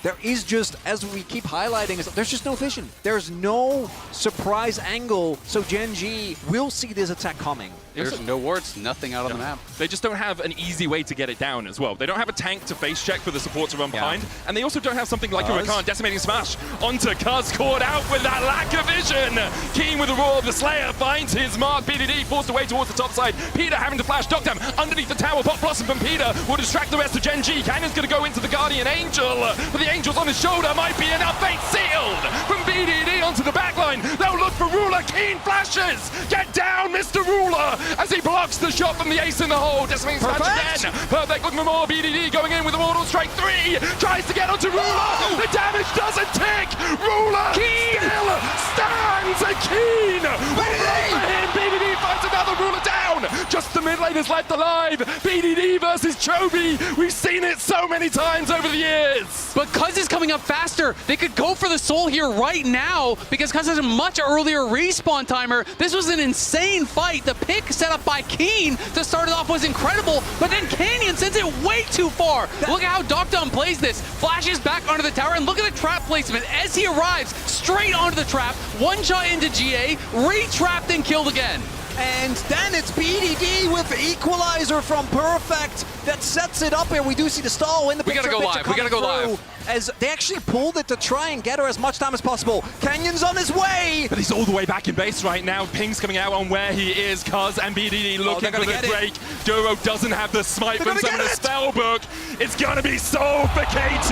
there is just, as we keep highlighting, there's just no vision. There's no surprise angle, so Gen.G will see this attack coming. There's no wards, nothing out on the map. They just don't have an easy way to get it down as well. They don't have a tank to face check for the support to run behind, and they also don't have something like a Rakan decimating smash onto Cuzz, caught out with that lack of vision. Kiin with the roar of the Slayer finds his mark. BDD forced away towards the top side. Peter having to flash deokdam underneath the tower. Pop Blossom from Peter will distract the rest of Gen.G. Canyon's going to go into the Guardian Angel, but the Angel's on his shoulder might be enough. Fate sealed from BDD onto the backline. They'll look for Ruler. Kiin flashes. Get down, Mr. Ruler, as he blocks the shot from the ace in the hole. Decimating smash again. Perfect looking for more. BDD going in with a Mortal Strike 3. Tries to get onto Ruler. The damage doesn't tick. Ruler still stands. And Kiin will run for him. BDD finds another Ruler down. Just the mid lane is left alive. BDD versus Chovy. We've seen it so many times over the years. But Cuzz is coming up faster. They could go for the soul here right now because Cuzz has a much earlier respawn timer. This was an insane fight. The pick set up by Kiin to start it off was incredible, but then Canyon sends it way too far. Look at how deokdam plays this. Flashes back onto the tower, and look at the trap placement as he arrives straight onto the trap. One shot into GA, re-trapped and killed again. And then it's BDD with the equalizer from Perfect that sets it up here. We do see the stall in the picture. We gotta go live. As they actually pulled it to try and get her as much time as possible. Canyon's on his way. But he's all the way back in base right now. Ping's coming out on where he is. Cuzz and BDD looking for the break. Duro doesn't have the smite from some of the spellbook. It's gonna be so for KT.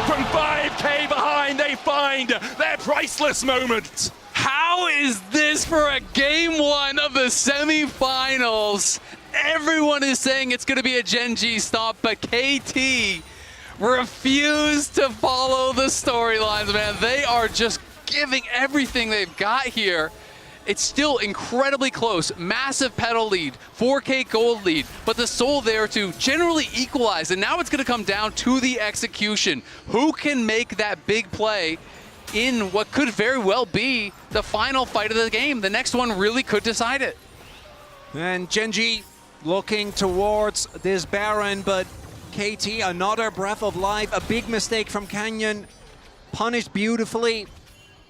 From 5K behind, they find their priceless moment. How is this for a game 1 of the semifinals? Everyone is saying it's going to be a Gen.G stop, but KT refuse to follow the storylines, man. They are just giving everything they've got here. It's still incredibly close. Massive pedal lead, 4K gold lead, but the soul there to generally equalize, and now it's going to come down to the execution. Who can make that big play in what could very well be the final fight of the game? The next one really could decide it. And Gen.G looking towards this Baron, but KT, another breath of life. A big mistake from Canyon, punished beautifully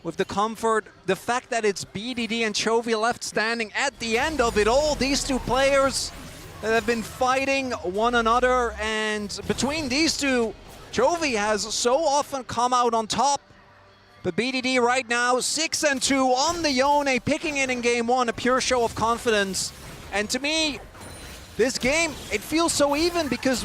with the comfort. The fact that it's BDD and Chovy left standing at the end of it all. These two players that have been fighting one another, and between these two, Chovy has so often come out on top. But BDD right now, 6-2 on the Yone, picking it in game 1, a pure show of confidence. And to me, this game, it feels so even because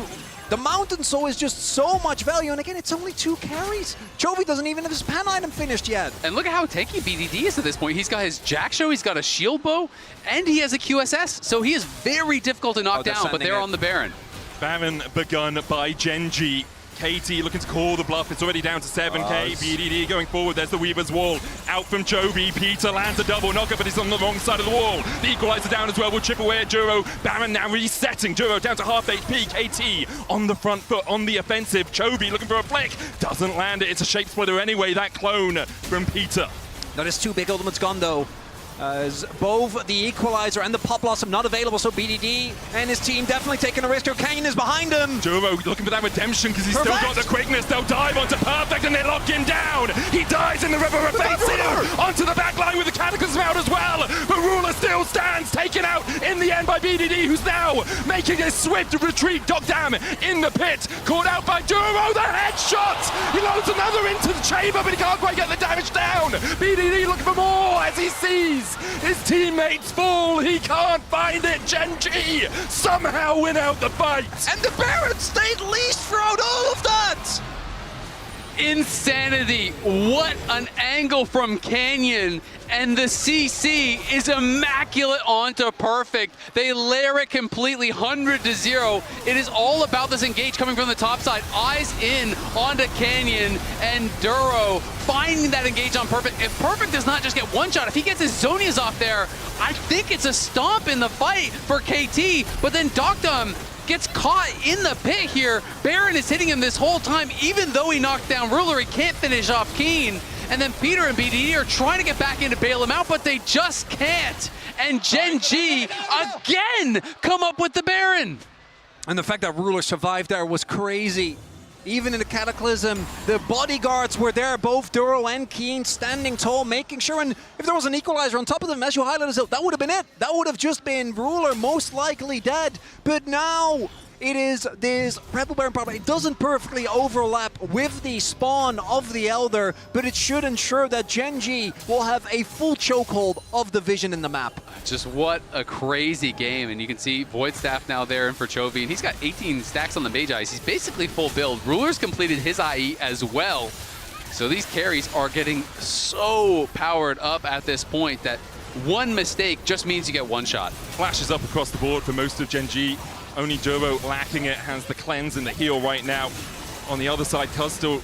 the Mountain Soul is just so much value. And again, it's only 2 carries. Chovy doesn't even have his pan item finished yet. And look at how tanky BDD is at this point. He's got his Jack Show, he's got a shield bow, and he has a QSS. So he is very difficult to knock down, but they're on the Baron. Baron begun by Gen.G. KT looking to call the bluff. It's already down to 7K. BDD going forward. There's the Weaver's Wall. Out from Chovy. Peter lands a double knocker, but he's on the wrong side of the wall. The equalizer down as well. Will chip away at Duro. Baron now resetting. Duro down to half HP. KT on the front foot, on the offensive. Chovy looking for a flick. Doesn't land it. It's a shape splitter anyway. That clone from Peter. That is 2 big ultimates gone though. As both the equalizer and the Pop Blossom not available, so BDD and his team definitely taking a risk here. Canyon is behind him. Duro looking for that redemption because he's still got the quickness. They'll dive onto Perfect and they lock him down. He dies in the River of Fate Seal onto the back line with the Cataclysm out as well. But Ruler still stands, taken out in the end by BDD, who's now making a swift retreat. deokdam in the pit, caught out by Duro. The headshot. He loads another into the chamber, but he can't quite get the damage down. BDD looking for more as he sees his teammates fall. He can't find it. Gen.G somehow win out the fight. And the Baron stayed least throughout all of that. Insanity. What an angle from Canyon. And the CC is immaculate onto perfect. They layer it completely, 100-0. It is all about this engage coming from the top side. Eyes in onto Canyon, and Duro finding that engage on perfect. If perfect does not just get one shot, if he gets his Zonias off there, I think it's a stomp in the fight for KT. But then deokdam gets caught in the pit here. Baron is hitting him this whole time. Even though he knocked down Ruler, he can't finish off Kiin. And then Peter and Bdd are trying to get back in to bail him out, but they just can't. And Gen.G again come up with the Baron. And the fact that Ruler survived there was crazy. Even in the Cataclysm, the bodyguards were there, both Duro and Kiin standing tall, making sure, and if there was an equalizer on top of them, as you highlighted, that would have been it. That would have just been Ruler most likely dead. But now it is this Rebel Baron problem. It doesn't perfectly overlap with the spawn of the Elder, but it should ensure that Gen.G will have a full chokehold of the vision in the map. Just what a crazy game. And you can see Void Staff now there in for Chovy, and he's got 18 stacks on the Mage Eyes. He's basically full build. Ruler's completed his IE as well. So these carries are getting so powered up at this point that one mistake just means you get one shot. Flashes up across the board for most of Gen.G. Only Duro lacking it, has the cleanse and the heal right now. On the other side, Cuzz still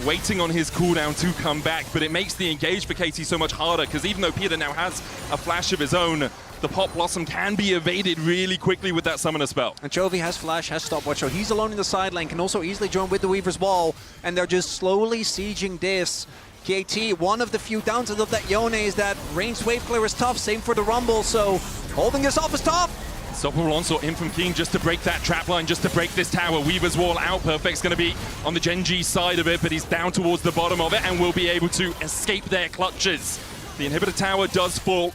waiting on his cooldown to come back, but it makes the engage for KT so much harder, because even though Peter now has a flash of his own, the Pop Blossom can be evaded really quickly with that summoner spell. And Chovy has flash, has stopwatch, so he's alone in the side lane, can also easily join with the Weaver's Wall, and they're just slowly sieging this. KT, one of the few downsides of that Yone is that ranged wave clear is tough, same for the Rumble, so holding this off is tough. Stoppable onslaught in from Kiin just to break that trap line, just to break this tower. Weaver's Wall out. Perfect's going to be on the Gen.G side of it, but he's down towards the bottom of it and will be able to escape their clutches. The inhibitor tower does fall.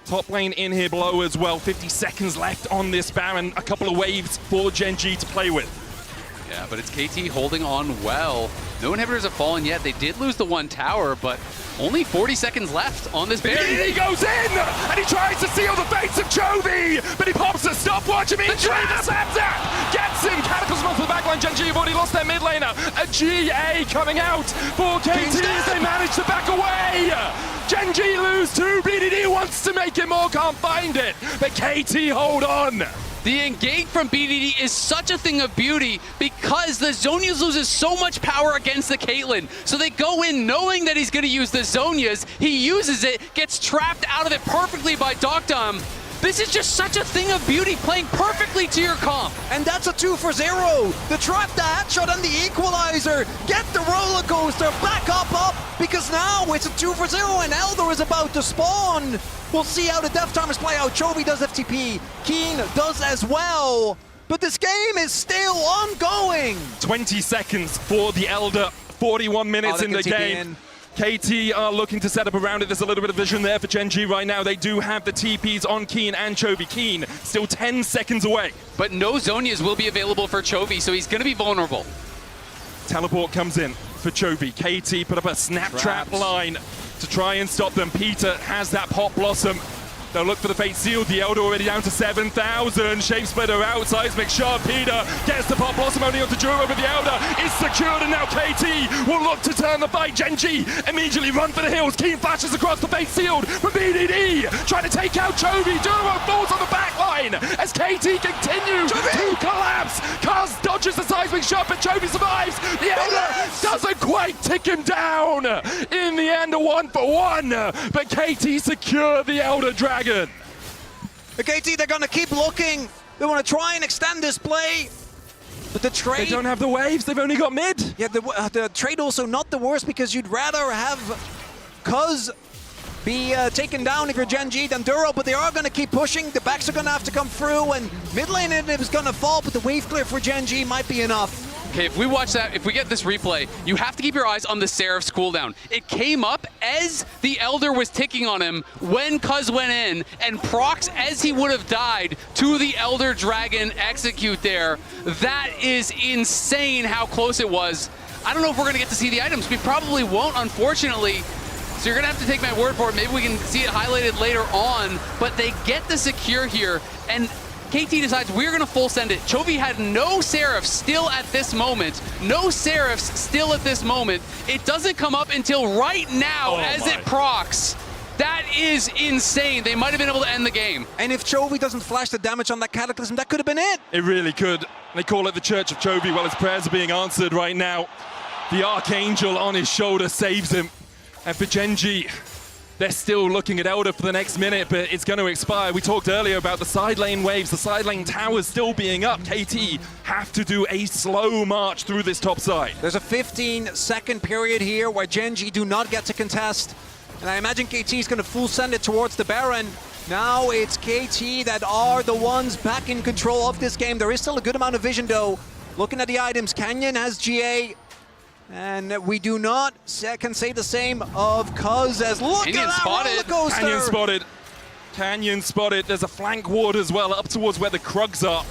Top lane in here below as well. 50 seconds left on this Baron. A couple of waves for Gen.G to play with. Yeah, but it's KT holding on well. No inhibitors have fallen yet. They did lose the one tower, but only 40 seconds left on this Baron. He goes in, and he tries to seal the fates of Chovy, but he pops a stopwatch immediately. The Snapzap gets him. Cataclysm off the backline. Gen.G have already lost their mid laner. A GA coming out for KT as they manage to back away. Gen.G lose two. Bdd wants to make it more, can't find it, but KT hold on. The engage from Bdd is such a thing of beauty because the Zonias loses so much power against the Caitlyn. So they go in knowing that he's going to use the Zonias. He uses it, gets trapped out of it perfectly by deokdam. This is just such a thing of beauty, playing perfectly to your comp. And that's a 2 for 0. The trap, the headshot, and the equalizer. Get the roller coaster back up, because now it's a 2 for 0 and Elder is about to spawn. We'll see how the death timers play out. Chovy does FTP, Kiin does as well. But this game is still ongoing. 20 seconds for the Elder, 41 minutes in the game. KT are looking to set up around it. There's a little bit of vision there for Gen.G right now. They do have the TPs on Kiin and Chovy. Kiin still 10 seconds away. But no Zonias will be available for Chovy, so he's going to be vulnerable. Teleport comes in for Chovy. KT put up a snap trap line to try and stop them. Peter has that Pop Blossom. They'll look for the Fate Seal. The Elder already down to 7,000. Shape Splitter out. Seismic Shot. Peter gets the Pop Blossom only onto Duro, but the Elder is secured, and now KT will look to turn the fight. Gen.G immediately run for the hills. Kiin flashes across the Fate Sealed from Bdd, trying to take out Chovy. Duro falls on the back line as KT continues to collapse. Cuzz dodges the Seismic Shot, but Chovy survives. The Elder doesn't quite tick him down. In the end, a 1 for 1, but KT secure the Elder Dragon. The KT, they're going to keep looking. They want to try and extend this play. But the trade... They don't have the waves. They've only got mid. Yeah, the trade also not the worst, because you'd rather have Cuzz be taken down if you're Gen.G than Duro, but they are going to keep pushing. The backs are going to have to come through, and mid lane is going to fall, but the wave clear for Gen.G might be enough. Okay, if we watch that, if we get this replay, you have to keep your eyes on the Seraph's cooldown. It came up as the Elder was ticking on him when Cuzz went in, and procs as he would have died to the Elder Dragon execute there. That is insane how close it was. I don't know if we're going to get to see the items. We probably won't, unfortunately. So you're going to have to take my word for it. Maybe we can see it highlighted later on. But they get the secure here, and KT decides we're going to full send it. Chovy had no Seraphs still at this moment. No Seraphs still at this moment. It doesn't come up until right now as it procs. That is insane. They might have been able to end the game. And if Chovy doesn't flash the damage on that Cataclysm, that could have been it. It really could. They call it the Church of Chovy. Well, his prayers are being answered right now. The Archangel on his shoulder saves him. And for Gen.G, they're still looking at Elder for the next minute, but it's going to expire. We talked earlier about the side lane waves, the side lane towers still being up. KT have to do a slow march through this top side. There's a 15-second period here where Gen.G do not get to contest. And I imagine KT is going to full send it towards the Baron. Now it's KT that are the ones back in control of this game. There is still a good amount of vision though. Looking at the items, Canyon has GA. And we do not can say the same of Cuzz as look Canyon at that spotted. roller coaster. Canyon spotted. Canyon spotted. There's a flank ward as well up towards where the Krugs are.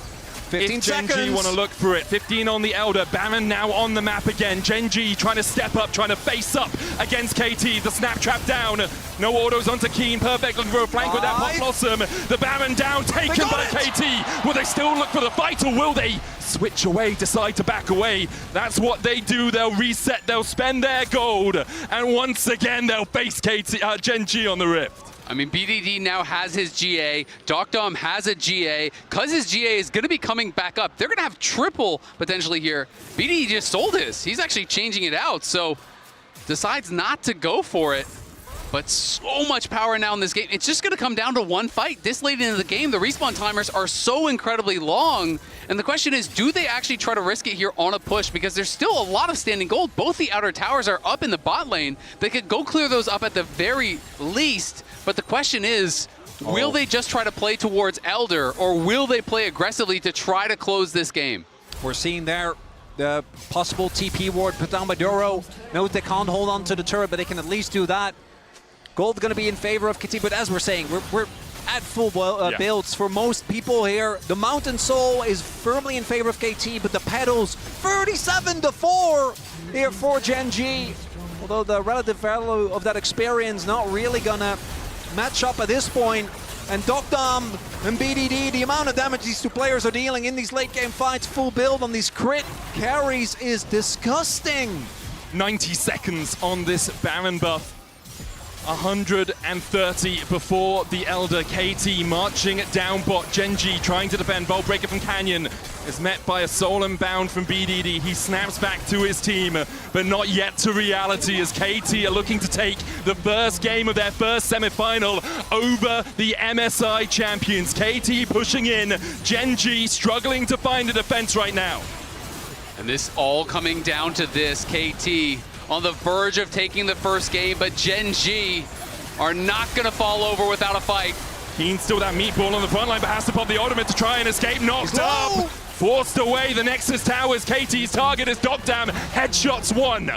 15 if Gen.G seconds. want to look for it. 15 on the Elder. Baron now on the map again. Gen.G trying to step up, trying to face up against KT. The snap trap down. No autos onto Kiin. Perfect looking for a flank with that Pop Blossom. The Baron down, taken by KT. Will they still look for the fight, or will they switch away, decide to back away? That's what they do. They'll reset, they'll spend their gold. And once again, they'll face Gen.G on the Rift. I mean, BDD now has his GA. deokdam has a GA. Cuzz's GA is going to be coming back up. They're going to have triple potentially here. BDD just sold his. He's actually changing it out, so decides not to go for it. But so much power now in this game. It's just going to come down to one fight. This late into the game, the respawn timers are so incredibly long. And the question is, do they actually try to risk it here on a push? Because there's still a lot of standing gold. Both the outer towers are up in the bot lane. They could go clear those up at the very least. But the question is, will they just try to play towards Elder, or will they play aggressively to try to close this game? We're seeing there the possible TP ward put down by Duro. Knows they can't hold on to the turret, but they can at least do that. Gold going to be in favor of KT, but as we're saying, we're at full builds for most people here. The Mountain Soul is firmly in favor of KT, but the Petals 37-4 here for Gen.G. Although the relative value of that experience not really gonna match up at this point. And deokdam and BDD, the amount of damage these two players are dealing in these late game fights, full build on these crit carries is disgusting. 90 seconds on this Baron buff. 130 before the Elder. KT marching down bot. Gen.G trying to defend. Bolt breaker from Canyon is met by a soul and bound from BDD. He snaps back to his team, but not yet to reality, as KT are looking to take the first game of their first semi-final over the MSI champions. KT pushing in. Gen.G struggling to find a defense right now. And this all coming down to this. KT on the verge of taking the first game, but Gen.G are not going to fall over without a fight. Kiin still that meatball on the front line, but has to pop the ultimate to try and escape. Knocked up, forced away. The Nexus Towers, KT's target is deokdam. Headshots one.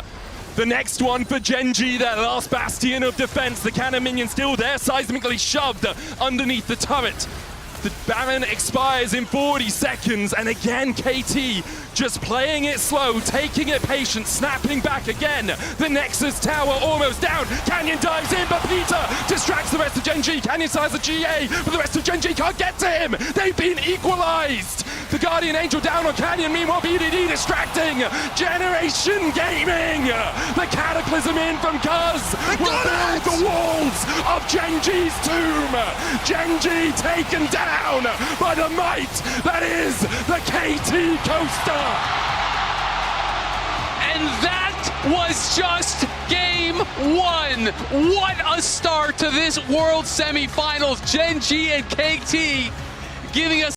The next one for Gen.G, their last bastion of defense. The cannon minion still there, seismically shoved underneath the turret. The Baron expires in 40 seconds, and again KT just playing it slow, taking it patient, snapping back again. The Nexus Tower almost down. Canyon dives in, but Peter distracts the rest of Gen.G. Canyon size a GA, but the rest of Gen.G can't get to him. They've been equalized. The Guardian Angel down on Canyon, meanwhile BDD distracting. Generation Gaming. The Cataclysm in from Cuzz will build the walls of Gen.G's tomb. Gen.G taken down by the might that is the KT Coaster. And that was just game one. What a start to this World Semifinals. Gen.G and KT giving us